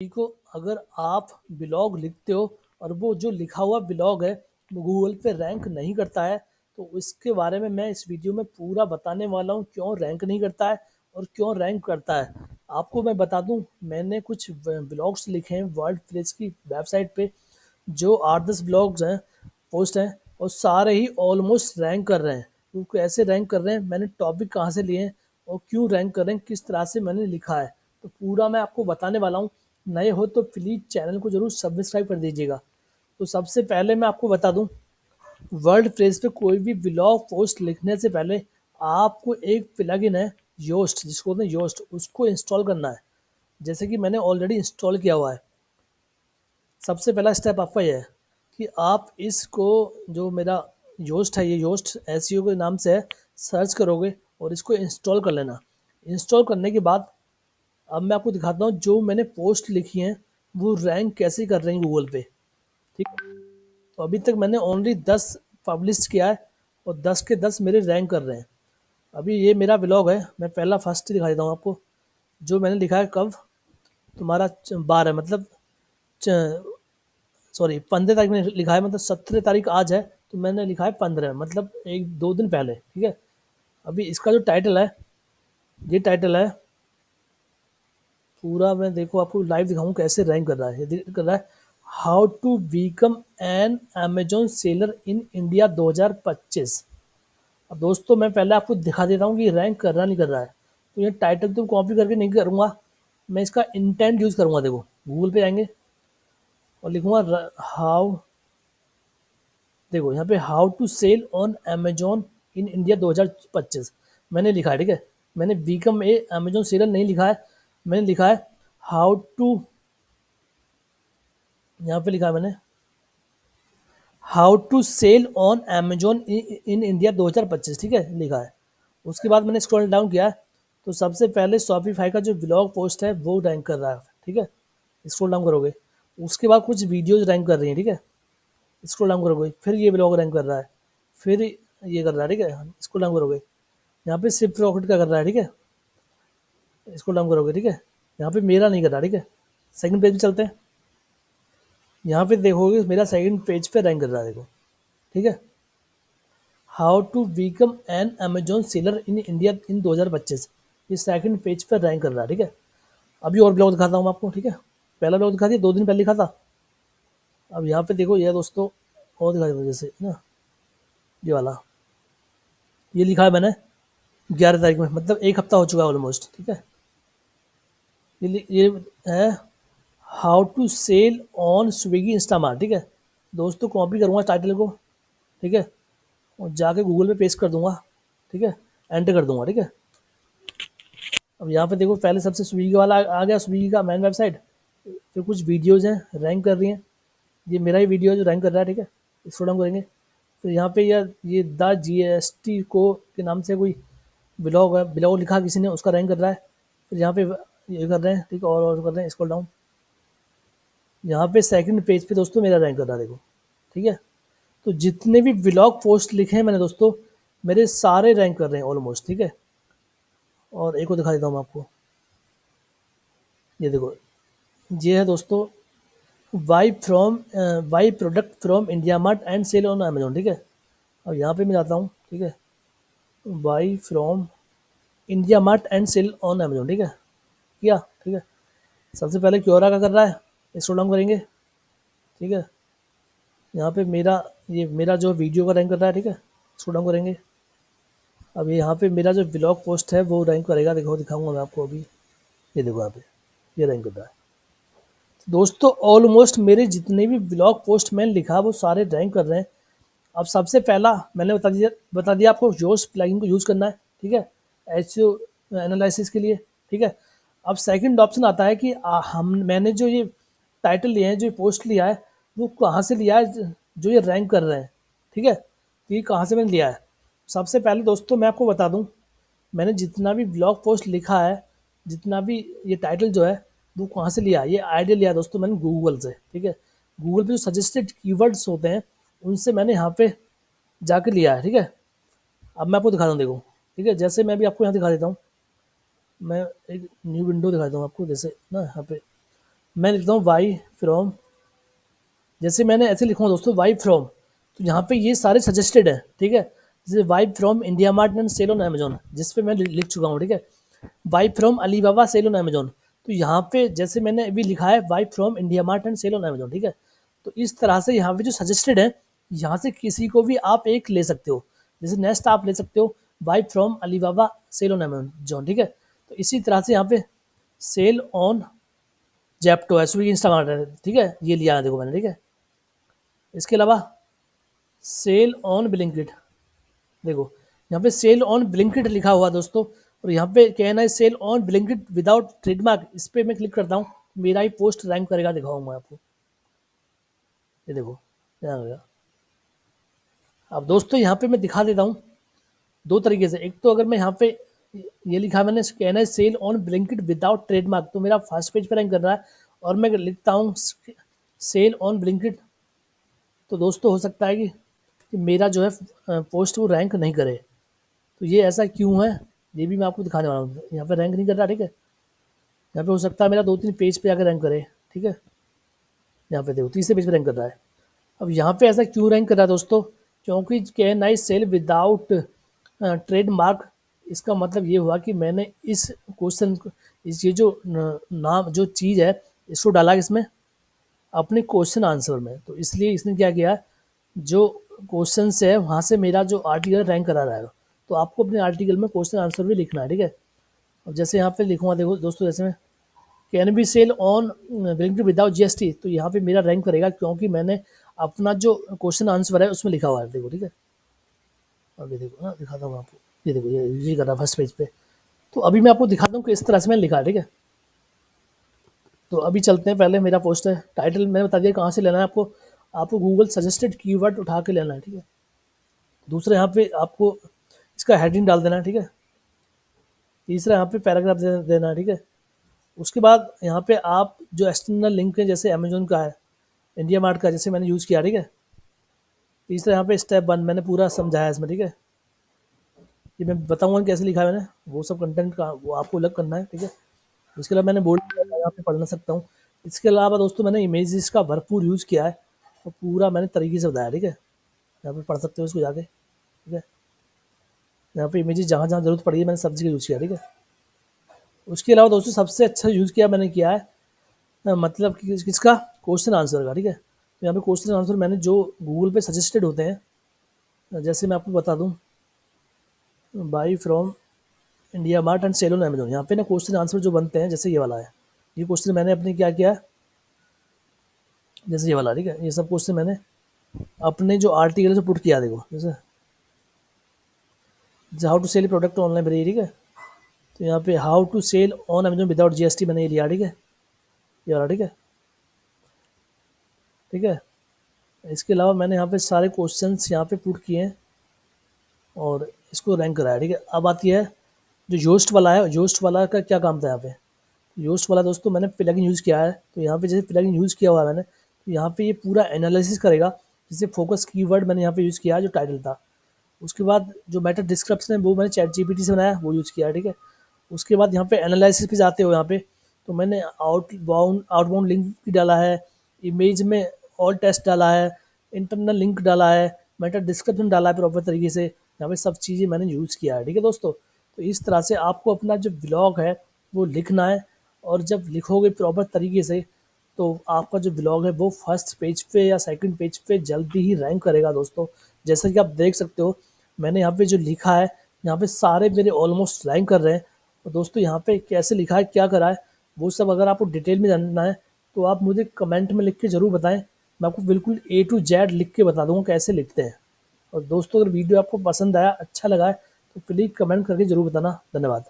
को अगर आप ब्लॉग लिखते हो और वो जो लिखा हुआ ब्लॉग है वो गूगल पे रैंक नहीं करता है, तो इसके बारे में मैं इस वीडियो में पूरा बताने वाला हूँ क्यों रैंक नहीं करता है और क्यों रैंक करता है। आपको मैं बता दूँ, मैंने कुछ ब्लॉग्स लिखे हैं वर्ल्ड प्रेस की वेबसाइट पे, जो 8-10 ब्लॉग्स हैं, पोस्ट हैं, और सारे ही ऑलमोस्ट रैंक कर रहे हैं। वो कैसे रैंक कर रहे हैं, मैंने टॉपिक कहाँ से लिए हैं और क्यों रैंक कर रहे हैं, किस तरह से मैंने लिखा है, तो पूरा मैं आपको बताने वाला हूँ। नए हो तो प्लीज़ चैनल को ज़रूर सब्सक्राइब कर दीजिएगा। तो सबसे पहले मैं आपको बता दूँ, वर्ल्ड प्रेस पे कोई भी ब्लॉग पोस्ट लिखने से पहले आपको एक प्लगइन है योस्ट, जिसको बोलते हैं योस्ट, उसको इंस्टॉल करना है। जैसे कि मैंने ऑलरेडी इंस्टॉल किया हुआ है। सबसे पहला स्टेप आपका ये है कि आप इसको, जो मेरा योस्ट है, ये योस्ट एसईओ के नाम से है, सर्च करोगे और इसको इंस्टॉल कर लेना। इंस्टॉल करने के बाद अब मैं आपको दिखाता हूँ जो मैंने पोस्ट लिखी हैं वो रैंक कैसे कर रही हैं गूगल पे। ठीक, तो अभी तक मैंने ओनली 10 पब्लिश किया है और 10 के 10 मेरे रैंक कर रहे हैं। अभी ये मेरा ब्लॉग है, मैं पहला फर्स्ट ही दिखा देता हूँ आपको। जो मैंने लिखा है कब तुम्हारा 12, मतलब सॉरी 15 तारीख में लिखा है, मतलब 17 तारीख आज है, तो मैंने लिखा है 15, मतलब 1-2 दिन पहले। ठीक है, अभी इसका जो टाइटल है, ये टाइटल है पूरा, मैं देखो आपको लाइव दिखाऊं कैसे रैंक कर रहा है। ये कर रहा है how to become an Amazon seller in India 2025। अब दोस्तों मैं पहले आपको दिखा देता हूँ कि रैंक कर रहा नहीं कर रहा है। तो ये टाइटल तो कॉपी करके नहीं करूँगा, मैं इसका इंटेंट यूज़ करूँगा। देखो गूगल पे जाएंगे और लिखूँगा हाउ, देखो यहाँ पे how to sell on Amazon in India 2025 मैंने लिखा है। ठीक है, मैंने बिकम ए अमेजोन सेलर नहीं लिखा है, मैंने लिखा है हाउ टू, यहाँ पे लिखा है मैंने how to sell on Amazon in India 2025। ठीक है, लिखा है। उसके बाद मैंने स्क्रॉल डाउन किया, तो सबसे पहले शॉपिफाई का जो ब्लॉग पोस्ट है वो रैंक कर रहा है। ठीक है, स्क्रॉल डाउन करोगे, उसके बाद कुछ वीडियोज रैंक कर रही हैं। ठीक है, स्क्रॉल डाउन करोगे, फिर ये ब्लॉग रैंक कर रहा है, फिर ये कर रहा है। ठीक है, स्क्रॉल डाउन करोगे, यहाँ पे शिफ्ट रॉकेट का कर रहा है। ठीक है, स्क्रॉल डाउन करोगे, ठीक है, यहाँ पे मेरा नहीं कर रहा। ठीक है, सेकंड पेज पे चलते हैं, यहाँ पे देखोगे मेरा सेकंड पेज पे रैंक कर रहा है। देखो, ठीक है, how to become an Amazon seller in India in 2025, ये सेकंड पेज पर रैंक कर रहा है। ठीक है, अभी और ब्लॉग दिखाता हूँ आपको। ठीक है, पहला ब्लॉग दिखा दिया, 2 दिन पहले लिखा था। अब यहाँ पे देखो ये दोस्तों, और दिखा देता हूँ, जैसे ना ये वाला, ये लिखा है मैंने 11 तारीख में, मतलब एक हफ्ता हो चुका है ऑलमोस्ट। ठीक है, ये है how to sell on Swiggy Instamart. ठीक है दोस्तों, कॉपी करूँगा टाइटल को। ठीक है, और जाके गूगल पे पेस्ट कर दूंगा। ठीक है, एंटर कर दूंगा। ठीक है, अब यहाँ पे देखो पहले सबसे स्विगी वाला आ गया, स्विगी का मेन वेबसाइट। फिर कुछ वीडियोज़ हैं रैंक कर रही हैं, ये मेरा ही वीडियो है जो रैंक कर रहा है। ठीक है, इसको डाउन करेंगे, फिर यहाँ पे यार ये द GST को के नाम से कोई ब्लॉग है, ब्लॉग लिखा किसी ने, उसका रैंक कर रहा है। फिर यहाँ पे ये कर रहे हैं। ठीक है, और कर रहे हैं, स्क्रॉल डाउन, यहाँ पे सेकंड पेज पे दोस्तों मेरा रैंक कर रहा है। देखो, ठीक है, तो जितने भी ब्लॉग पोस्ट लिखे हैं मैंने दोस्तों, मेरे सारे रैंक कर रहे हैं ऑलमोस्ट। ठीक है, और एक और दिखा देता हूँ मैं आपको, ये देखो, ये है दोस्तों buy product from India Mart and sell on Amazon. ठीक है, अब यहाँ पे मैं जाता हूँ। ठीक है, buy from India Mart and sell on Amazon. ठीक है, किया। ठीक है, सबसे पहले क्योरा का कर रहा है, इसको डाउन करेंगे। ठीक है, यहाँ पे मेरा, ये मेरा जो वीडियो का रैंक कर रहा है। ठीक है, इसको डाउन करेंगे। अब यहाँ पे मेरा जो ब्लॉग पोस्ट है वो रैंक करेगा। देखो दिखाऊंगा मैं आपको अभी, ये देखो यहाँ पे ये रैंक कर रहा है। दोस्तों ऑलमोस्ट मेरे जितने भी ब्लॉग पोस्ट मैंने लिखा वो सारे रैंक कर रहे हैं। अब सबसे पहला मैंने बता दिया आपको, जोश प्लगइन को यूज़ करना है। ठीक है, एसईओ एनालिसिस के लिए। ठीक है, अब सेकंड ऑप्शन आता है कि मैंने जो ये टाइटल लिया है, जो पोस्ट लिया है, वो कहाँ से लिया है, जो ये रैंक कर रहे हैं। ठीक है, तो ये कहाँ से मैंने लिया है। सबसे पहले दोस्तों मैं आपको बता दूं, मैंने जितना भी ब्लॉग पोस्ट लिखा है, जितना भी ये टाइटल जो है, वो कहाँ से लिया है, ये आइडिया लिया दोस्तों मैंने गूगल से। ठीक है, गूगल पे जो सजेस्टेड कीवर्ड्स होते हैं उनसे मैंने यहाँ पे जाके लिया है। ठीक है, अब मैं आपको दिखाता हूँ, देखो। ठीक है, जैसे मैं भी आपको यहाँ दिखा देता हूँ, मैं एक न्यू विंडो दिखा देता हूँ आपको, जैसे ना यहाँ पे मैं लिखता हूँ वाई फ्रॉम, जैसे मैंने ऐसे लिखा हूँ दोस्तों वाई फ्रॉम, तो यहाँ पे ये सारे सजेस्टेड है, ठीक है। जैसे buy from India Mart and sell on Amazon, जिस पे मैं लिख चुका हूँ, ठीक है। Buy from Alibaba sell on Amazon, तो यहाँ पे जैसे मैंने अभी लिखा है buy from India Mart and sell on Amazon, ठीक है। तो इस तरह से यहाँ पे जो सजेस्टेड है, यहाँ से किसी को भी आप एक ले सकते हो। जैसे नेक्स्ट आप ले सकते हो buy from Alibaba sell on Amazon, ठीक है। तो इसी तरह से यहाँ पे सेल ऑन जेप्टो है, स्विगी, इंस्टामार्ट है, ठीक है, ये लिया है देखो मैंने, ठीक है। इसके अलावा सेल ऑन ब्लिंकिट, देखो यहाँ पे सेल ऑन ब्लिंकिट लिखा हुआ दोस्तों, और यहाँ पे कहना है sell on Blinkit without trademark, इस पर मैं क्लिक करता हूँ, मेरा ही पोस्ट रैंक करेगा, दिखाऊंगा आपको, ये देखो यहाँ गया। अब दोस्तों यहाँ पे मैं दिखा देता हूँ दो तरीके से। एक तो अगर मैं यहाँ पे ये लिखा मैंने कहना है sell on Blinkit without trademark, तो मेरा फर्स्ट पेज पर रैंक कर रहा है। और मैं लिखता हूँ सेल ऑन ब्लिंकिट, तो दोस्तों हो सकता है कि मेरा जो है पोस्ट वो रैंक नहीं करे। तो ये ऐसा क्यों है, ये भी मैं आपको दिखाने वाला हूँ। यहाँ पे रैंक नहीं कर रहा, ठीक है। यहाँ पे हो सकता है मेरा 2-3 पेज पे आकर रैंक करे, ठीक है। यहाँ पे देखो तीसरे पेज पे रैंक कर रहा है। अब यहाँ पे ऐसा क्यों रैंक कर रहा है दोस्तों, क्योंकि can I sell without trademark, इसका मतलब ये हुआ कि मैंने इस क्वेश्चन इस ये जो नाम जो चीज़ है इसको डाला इसमें अपने क्वेश्चन आंसर में, तो इसलिए इसने क्या किया, जो क्वेश्चन है वहाँ से मेरा जो आर्टिकल रैंक करा रहा है। तो आपको अपने आर्टिकल में क्वेश्चन आंसर भी लिखना है, ठीक है। अब जैसे यहाँ पे लिखूँगा देखो दोस्तों, जैसे मैं can be sell on Blinkit without GST, तो यहाँ पे मेरा रैंक करेगा क्योंकि मैंने अपना जो क्वेश्चन आंसर है उसमें लिखा हुआ है, देखो, ठीक है। अभी देखो ना, दिखाता हूँ आपको, ये देखो ये कर रहा फर्स्ट पेज पे। तो अभी मैं आपको दिखाता हूँ कि इस तरह से मैंने लिखा है, ठीक है। तो अभी चलते हैं, पहले मेरा पोस्ट है टाइटल मैंने बता दिया कहाँ से लेना है आपको, आपको गूगल सजेस्टेड कीवर्ड उठा के लेना है, ठीक है। दूसरा यहाँ पे आपको इसका हेडिंग डाल देना है, ठीक है। तीसरा यहाँ पे पैराग्राफ देना है, ठीक है। उसके बाद यहाँ पे आप जो एक्सटर्नल लिंक है जैसे अमेजोन का है, इंडिया मार्ट का, जैसे मैंने यूज़ किया, ठीक है। तीसरा यहाँ पे स्टेप 1 मैंने पूरा समझाया इसमें, ठीक है। ये मैं बताऊँगा कैसे लिखा है मैंने, वो सब कंटेंट का वो आपको अलग करना है, ठीक है। इसके अलावा मैंने बोल्ड यहाँ पे पढ़ ना सकता हूँ। इसके अलावा दोस्तों मैंने इमेजेस का भरपूर यूज़ किया है, और पूरा मैंने तरीके से बताया, ठीक है। यहाँ पे पढ़ सकते हो इसको जाके, ठीक है। यहाँ पे इमेजेस जहाँ जहाँ जरूरत पड़ी है मैंने सब जगह यूज़ किया, ठीक है। उसके अलावा दोस्तों सबसे अच्छा यूज़ किया मैंने किया है मतलब कि किसका, क्वेश्चन आंसर का, ठीक है। तो यहाँ पे क्वेश्चन आंसर मैंने जो गूगल पे सजेस्टेड होते हैं, जैसे मैं आपको बता दूँ buy from India Mart and sell on Amazon, यहाँ पे ना क्वेश्चन आंसर जो बनते हैं जैसे ये वाला है, ये क्वेश्चन मैंने अपने क्या किया है, जैसे ये वाला, ठीक है। ये सब क्वेश्चन मैंने अपने जो आर्टिकल से पुट किया, देखो जैसे how to sell product online भरी, ठीक है। तो यहाँ पे how to sell on Amazon without GST मैंने ये लिया, ठीक है, ये वाला, ठीक है, ठीक है। इसके अलावा मैंने यहाँ पे सारे क्वेश्चंस यहाँ पे पुट किए हैं और इसको रैंक कराया, ठीक है। अब आती है जो योस्ट वाला है, योस्ट वाला का क्या काम था यहाँ पे, योस्ट वाला दोस्तों मैंने प्लगइन यूज़ किया है। तो यहाँ पे जैसे प्लगइन यूज़ किया हुआ है मैंने, तो यहाँ पे ये पूरा एनालिसिस करेगा। जैसे फोकस कीवर्ड मैंने यहाँ पे यूज़ किया है जो टाइटल था। उसके बाद जो मेटा डिस्क्रिप्शन है वो मैंने चैट जीपीटी से बनाया, वो यूज़ किया है, ठीक है। उसके बाद यहाँ पे एनालिसिस पे जाते हो, यहाँ पे तो मैंने आउटबाउंड लिंक भी डाला है, इमेज में ऑल टेस्ट डाला है, इंटरनल लिंक डाला है, मेटा डिस्क्रिप्शन डाला है प्रॉपर तरीके से। यहाँ पे सब चीज़ें मैंने यूज़ किया है, ठीक है दोस्तों। तो इस तरह से आपको अपना जो ब्लॉग है वो लिखना है, और जब लिखोगे प्रॉपर तरीके से तो आपका जो ब्लॉग है वो फर्स्ट पेज पे या सेकंड पेज पे जल्दी ही रैंक करेगा दोस्तों। जैसा कि आप देख सकते हो मैंने यहाँ पे जो लिखा है, यहाँ पे सारे मेरे ऑलमोस्ट रैंक कर रहे हैं। और दोस्तों यहाँ पे कैसे लिखा है, क्या करा है, वो सब अगर आपको डिटेल में जानना है तो आप मुझे कमेंट में लिख के ज़रूर बताएं। मैं आपको बिल्कुल A to Z लिख के बता दूँगा कैसे लिखते हैं। और दोस्तों अगर वीडियो आपको पसंद आया, अच्छा लगा है, तो प्लीज़ कमेंट करके ज़रूर बताना। धन्यवाद।